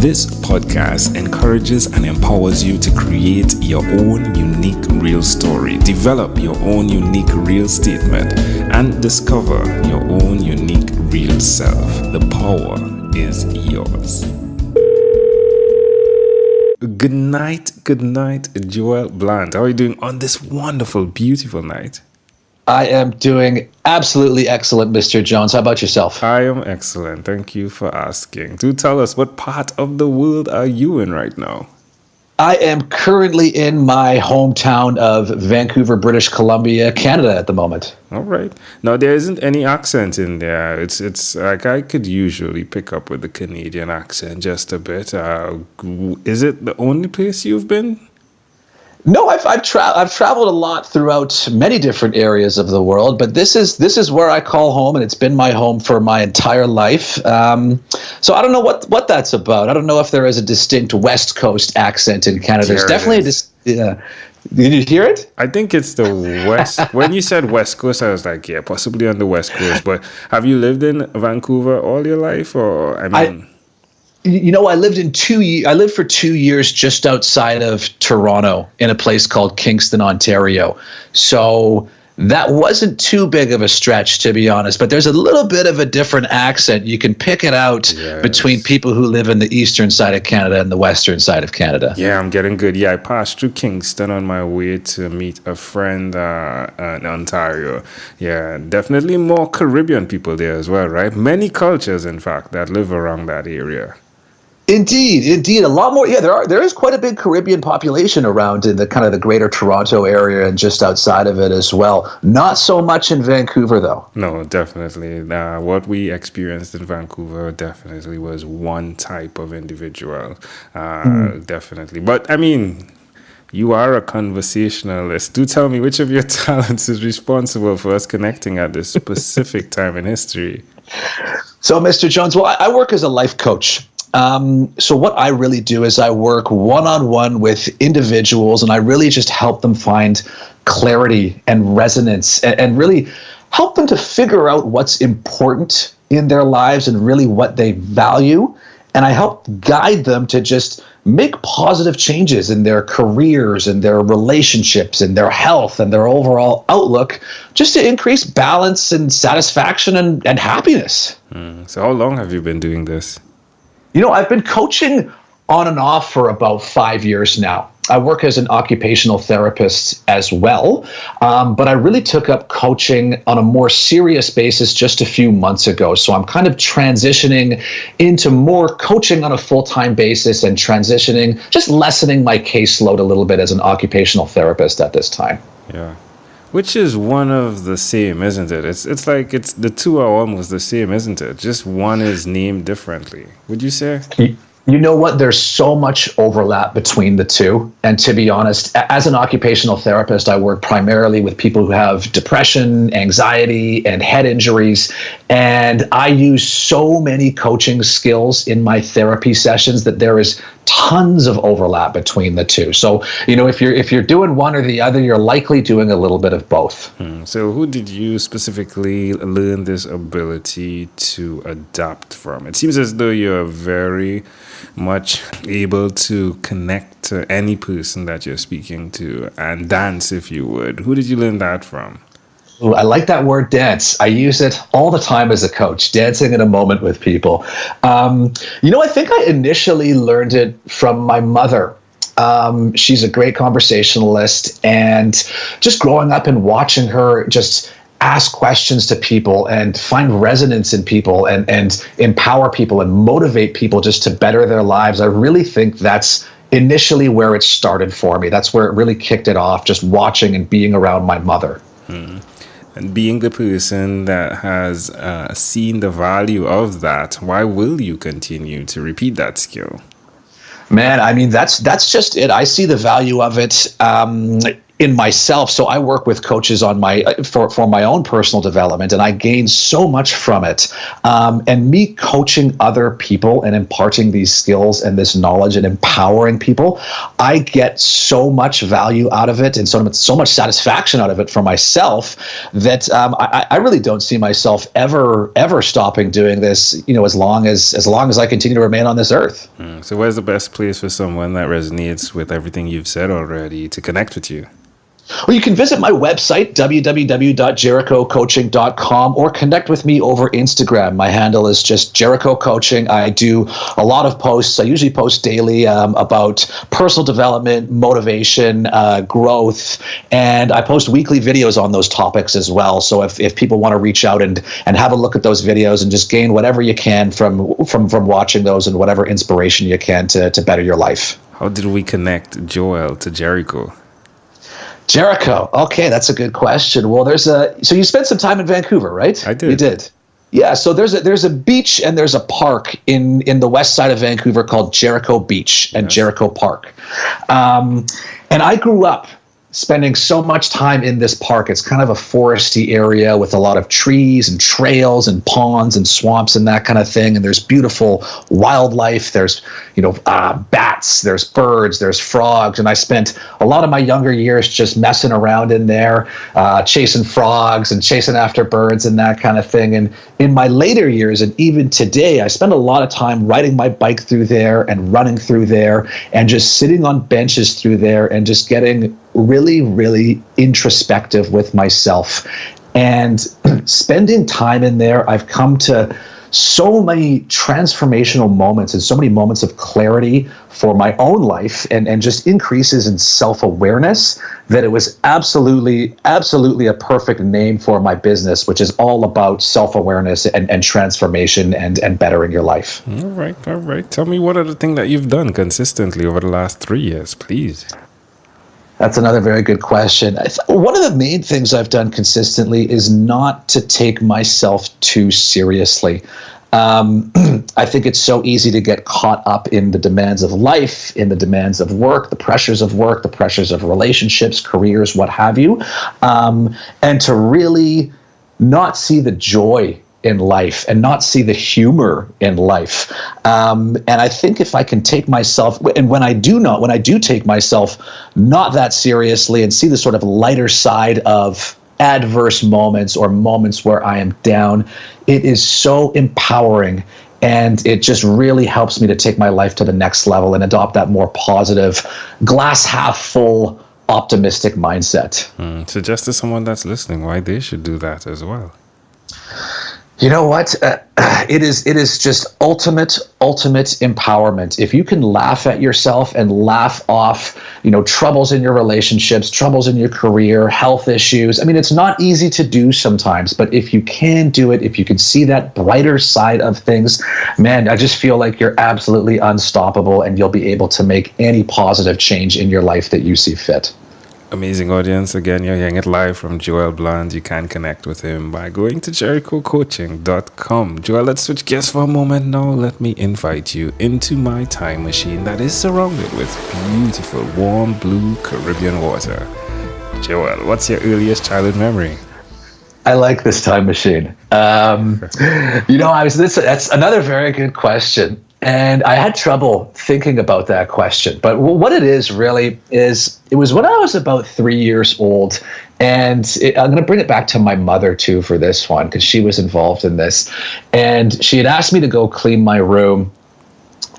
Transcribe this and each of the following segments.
This podcast encourages and empowers you to create your own unique real story, develop your own unique real statement, and discover your own unique real self. The power is yours. Good night, Joel Blunt. How are you doing on this wonderful, beautiful night? I am doing absolutely excellent, Mr. Jones. How about yourself? I am excellent. Thank you for asking. Do tell us, what part of the world are you in right now? I am currently in my hometown of Vancouver, British Columbia, Canada at the moment. All right. Now, there isn't any accent in there. It's like I could usually pick up with the Canadian accent just a bit. Is it the only place you've been? No, I've traveled a lot throughout many different areas of the world, but this is where I call home, and it's been my home for my entire life. So I don't know what that's about. I don't know if there is a distinct West Coast accent in Canada. There's definitely yeah. Did you hear it? I think it's the West. When you said West Coast, I was like, yeah, possibly on the West Coast. But have you lived in Vancouver all your life, or I lived for 2 years just outside of Toronto in a place called Kingston, Ontario. So that wasn't too big of a stretch, to be honest. But there's a little bit of a different accent. You can pick it out between people who live in the eastern side of Canada and the western side of Canada. Yeah, I'm getting good. Yeah, I passed through Kingston on my way to meet a friend in Ontario. Yeah, definitely more Caribbean people there as well, right? Many cultures, in fact, that live around that area. Indeed, a lot more. Yeah, there is quite a big Caribbean population around in the kind of the greater Toronto area and just outside of it as well. Not so much in Vancouver, though. No, definitely. What we experienced in Vancouver definitely was one type of individual. Definitely. But I mean, you are a conversationalist. Do tell me which of your talents is responsible for us connecting at this specific time in history. So, Mr. Jones, well, I work as a life coach. So what I really do is I work one-on-one with individuals, and I really just help them find clarity and resonance and really help them to figure out what's important in their lives and really what they value. And I help guide them to just make positive changes in their careers and their relationships and their health and their overall outlook, just to increase balance and satisfaction and happiness. So how long have you been doing this? I've been coaching on and off for about 5 years now. I work as an occupational therapist as well, but I really took up coaching on a more serious basis just a few months ago. So I'm kind of transitioning into more coaching on a full-time basis and just lessening my caseload a little bit as an occupational therapist at this time. Yeah. Which is one of the same, isn't it? It's like the two are almost the same, isn't it? Just one is named differently. Would you say? You know what? There's so much overlap between the two. And to be honest, as an occupational therapist, I work primarily with people who have depression, anxiety, and head injuries. And I use so many coaching skills in my therapy sessions that there is tons of overlap between the two. So, if you're doing one or the other, you're likely doing a little bit of both. So who did you specifically learn this ability to adapt from? It seems as though you're very much able to connect to any person that you're speaking to and dance, if you would. Who did you learn that from? Ooh, I like that word, dance. I use it all the time as a coach, dancing in a moment with people. I think I initially learned it from my mother. She's a great conversationalist, and just growing up and watching her just ask questions to people and find resonance in people and empower people and motivate people just to better their lives. I really think that's initially where it started for me. That's where it really kicked it off, just watching and being around my mother. And being the person that has seen the value of that, why will you continue to repeat that skill? Man, I mean, that's just it. I see the value of it. in myself. So I work with coaches on for my own personal development, and I gain so much from it. And me coaching other people and imparting these skills and this knowledge and empowering people, I get so much value out of it and so much satisfaction out of it for myself that I really don't see myself ever stopping doing this, as long as I continue to remain on this earth. So where's the best place for someone that resonates with everything you've said already to connect with you? Well, you can visit my website, www.jerichocoaching.com, or connect with me over Instagram. My handle is just Jericho Coaching. I do a lot of posts. I usually post daily about personal development, motivation, growth, and I post weekly videos on those topics as well. So if people want to reach out and have a look at those videos and just gain whatever you can from watching those and whatever inspiration you can to better your life. How did we connect Joel to Jericho? Jericho. Okay, that's a good question. Well, so you spent some time in Vancouver, right? I did. You did. Yeah, so there's a beach and there's a park in the west side of Vancouver called Jericho Beach and Jericho Park. And I grew up spending so much time in this park. It's kind of a foresty area with a lot of trees and trails and ponds and swamps and that kind of thing. And there's beautiful wildlife. There's, bats, there's birds, there's frogs. And I spent a lot of my younger years just messing around in there, chasing frogs and chasing after birds and that kind of thing. And in my later years, and even today, I spend a lot of time riding my bike through there and running through there and just sitting on benches through there and just getting really, really introspective with myself. And spending time in there, I've come to so many transformational moments and so many moments of clarity for my own life and just increases in self-awareness that it was absolutely a perfect name for my business, which is all about self-awareness and transformation and bettering your life. All right. Tell me, what are the things that you've done consistently over the last 3 years, please? That's another very good question. One of the main things I've done consistently is not to take myself too seriously. I think it's so easy to get caught up in the demands of life, in the demands of work, the pressures of relationships, careers, what have you, and to really not see the joy in life and not see the humor in life. And I think if I can take myself, and when I do take myself not that seriously and see the sort of lighter side of adverse moments or moments where I am down, it is so empowering. And it just really helps me to take my life to the next level and adopt that more positive, glass half full, optimistic mindset. Suggest to someone that's listening why they should do that as well. You know what? It is just ultimate empowerment. If you can laugh at yourself and laugh off, troubles in your relationships, troubles in your career, health issues. I mean, it's not easy to do sometimes, but if you can do it, if you can see that brighter side of things, man, I just feel like you're absolutely unstoppable and you'll be able to make any positive change in your life that you see fit. Amazing audience. Again, you're hearing it live from Joel Bland. You can connect with him by going to jerichocoaching.com. Joel, let's switch gears for a moment now. Let me invite you into my time machine that is surrounded with beautiful, warm, blue Caribbean water. Joel, what's your earliest childhood memory? I like this time machine. That's another very good question. And I had trouble thinking about that question. But what it is really is, it was when I was about 3 years old. And I'm going to bring it back to my mother, too, for this one, because she was involved in this. And she had asked me to go clean my room.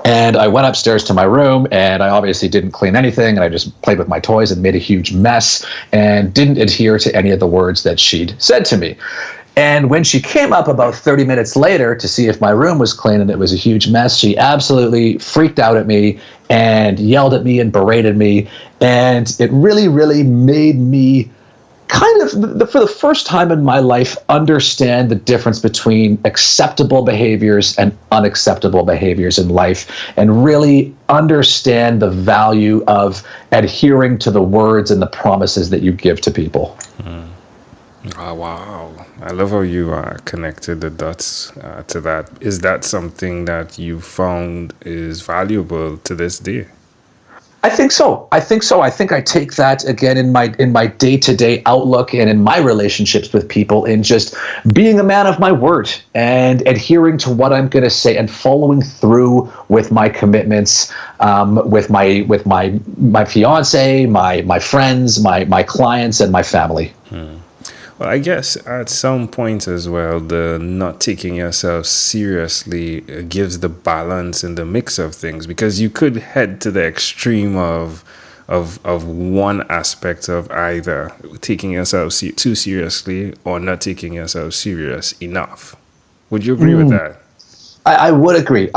And I went upstairs to my room, and I obviously didn't clean anything. And I just played with my toys and made a huge mess and didn't adhere to any of the words that she'd said to me. And when she came up about 30 minutes later to see if my room was clean and it was a huge mess, she absolutely freaked out at me and yelled at me and berated me. And it really, really made me kind of, for the first time in my life, understand the difference between acceptable behaviors and unacceptable behaviors in life, and really understand the value of adhering to the words and the promises that you give to people. Oh, wow. I love how you connected the dots to that. Is that something that you found is valuable to this day? I think so. I think I take that again in my day-to-day outlook and in my relationships with people, in just being a man of my word and adhering to what I'm going to say and following through with my commitments, with my fiance, my friends, my clients, and my family. Well, I guess at some point as well, the not taking yourself seriously gives the balance in the mix of things, because you could head to the extreme of one aspect of either taking yourself too seriously or not taking yourself serious enough. Would you agree with that? I would agree.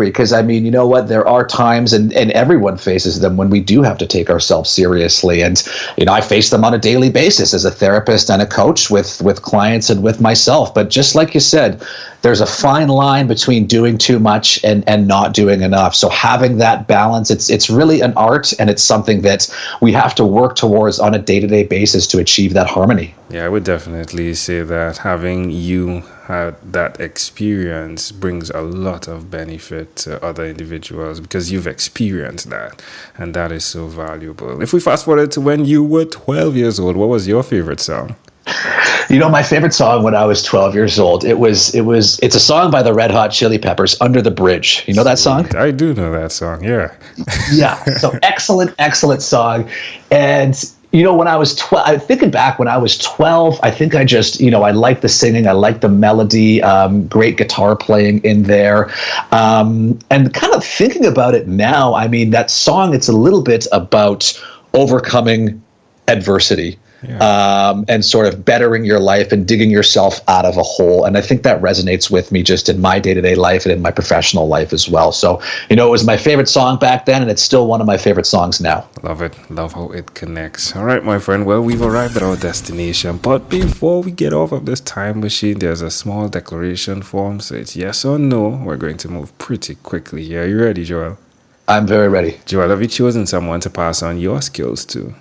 Because, I mean, you know what? There are times, and everyone faces them, when we do have to take ourselves seriously. And, you know, I face them on a daily basis as a therapist and a coach with clients and with myself. But just like you said, there's a fine line between doing too much and not doing enough. So having that balance, it's really an art, and it's something that we have to work towards on a day-to-day basis to achieve that harmony. Yeah, I would definitely say that having you had that experience brings a lot of benefit to other individuals, because you've experienced that, and that is so valuable. If we fast forward to when you were 12 years old, what was your favorite song? You know, my favorite song when I was 12 years old, it's a song by the Red Hot Chili Peppers, Under the Bridge. You know that song? I do know that song, yeah. Yeah, so excellent song. And you know, when I was 12, thinking back when I was 12, I think I just, you know, I liked the singing, I liked the melody, great guitar playing in there. And kind of thinking about it now, I mean, that song, it's a little bit about overcoming adversity. Yeah. And sort of bettering your life and digging yourself out of a hole. And I think that resonates with me just in my day-to-day life and in my professional life as well. So, you know, it was my favorite song back then, and it's still one of my favorite songs now. Love it. Love how it connects. All right, my friend. Well, we've arrived at our destination. But before we get off of this time machine, there's a small declaration form. So it's yes or no. We're going to move pretty quickly. Yeah, you ready, Joel? I'm very ready. Joel, have you chosen someone to pass on your skills to?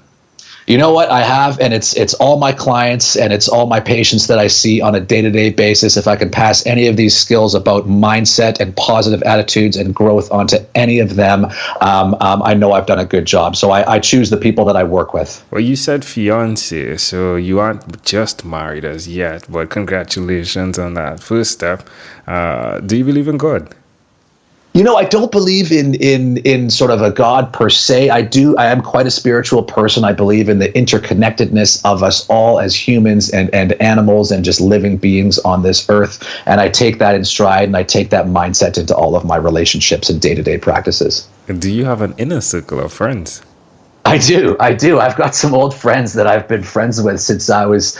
You know what? I have, and it's all my clients and it's all my patients that I see on a day-to-day basis. If I can pass any of these skills about mindset and positive attitudes and growth onto any of them, I know I've done a good job. So I choose the people that I work with. Well, you said fiance, so you aren't just married as yet, but congratulations on that first step. Do you believe in God? You know, I don't believe in sort of a God per se. I am quite a spiritual person. I believe in the interconnectedness of us all as humans and animals and just living beings on this earth. And I take that in stride, and I take that mindset into all of my relationships and day-to-day practices. Do you have an inner circle of friends? I do. I've got some old friends that I've been friends with since I was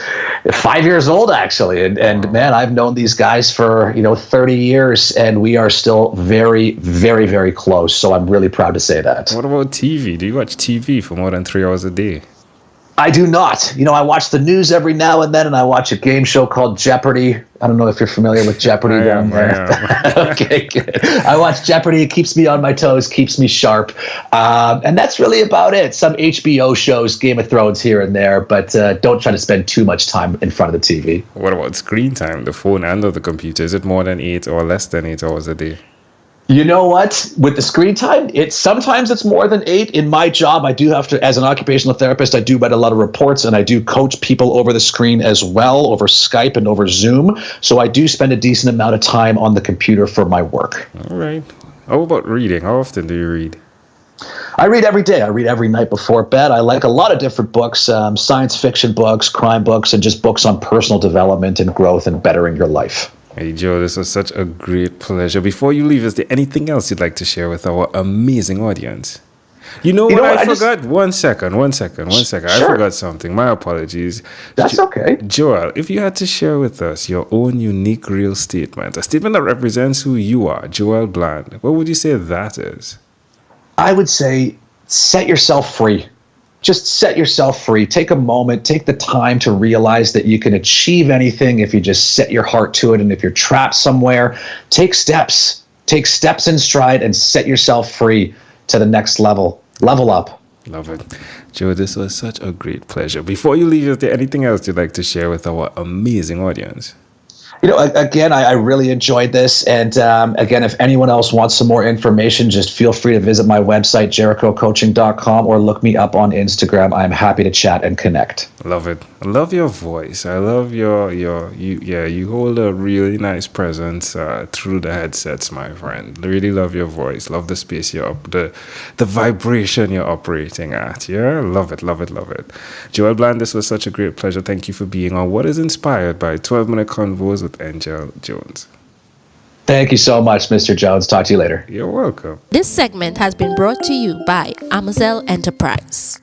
5 years old, actually. And man, I've known these guys for, 30 years, and we are still very, very, very close. So I'm really proud to say that. What about TV? Do you watch TV for more than 3 hours a day? I do not. I watch the news every now and then, and I watch a game show called Jeopardy. I don't know if you're familiar with Jeopardy down there. Okay, good. I watch Jeopardy. It keeps me on my toes, keeps me sharp. And that's really about it. Some HBO shows, Game of Thrones here and there, but don't try to spend too much time in front of the TV. What about screen time, the phone and the computer? Is it more than 8 or less than 8 hours a day? You know what? With the screen time, sometimes it's more than 8. In my job, I do have to, as an occupational therapist, I do write a lot of reports, and I do coach people over the screen as well, over Skype and over Zoom. So I do spend a decent amount of time on the computer for my work. All right. How about reading? How often do you read? I read every day. I read every night before bed. I like a lot of different books, science fiction books, crime books, and just books on personal development and growth and bettering your life. Hey, Joe, this was such a great pleasure. Before you leave, is there anything else you'd like to share with our amazing audience? I forgot? One second. Sure. I forgot something. My apologies. That's okay. Joel, if you had to share with us your own unique real statement, a statement that represents who you are, Joel Bland, what would you say that is? I would say set yourself free. Just set yourself free. Take a moment, take the time to realize that you can achieve anything if you just set your heart to it. And if you're trapped somewhere, take steps in stride and set yourself free to the next level. Level up. Love it. Joe, this was such a great pleasure. Before you leave, is there anything else you'd like to share with our amazing audience? Again, I really enjoyed this. And again, if anyone else wants some more information, just feel free to visit my website, jerichocoaching.com, or look me up on Instagram. I'm happy to chat and connect. Love it. I love your voice. I love you hold a really nice presence through the headsets, my friend. Really love your voice. Love the space you're up, the vibration you're operating at. Yeah, love it. Joel Bland, this was such a great pleasure. Thank you for being on What is Inspired by 12-Minute Convos with Angel Jones. Thank you so much, Mr. Jones. Talk to you later. You're welcome. This segment has been brought to you by Amazel Enterprise.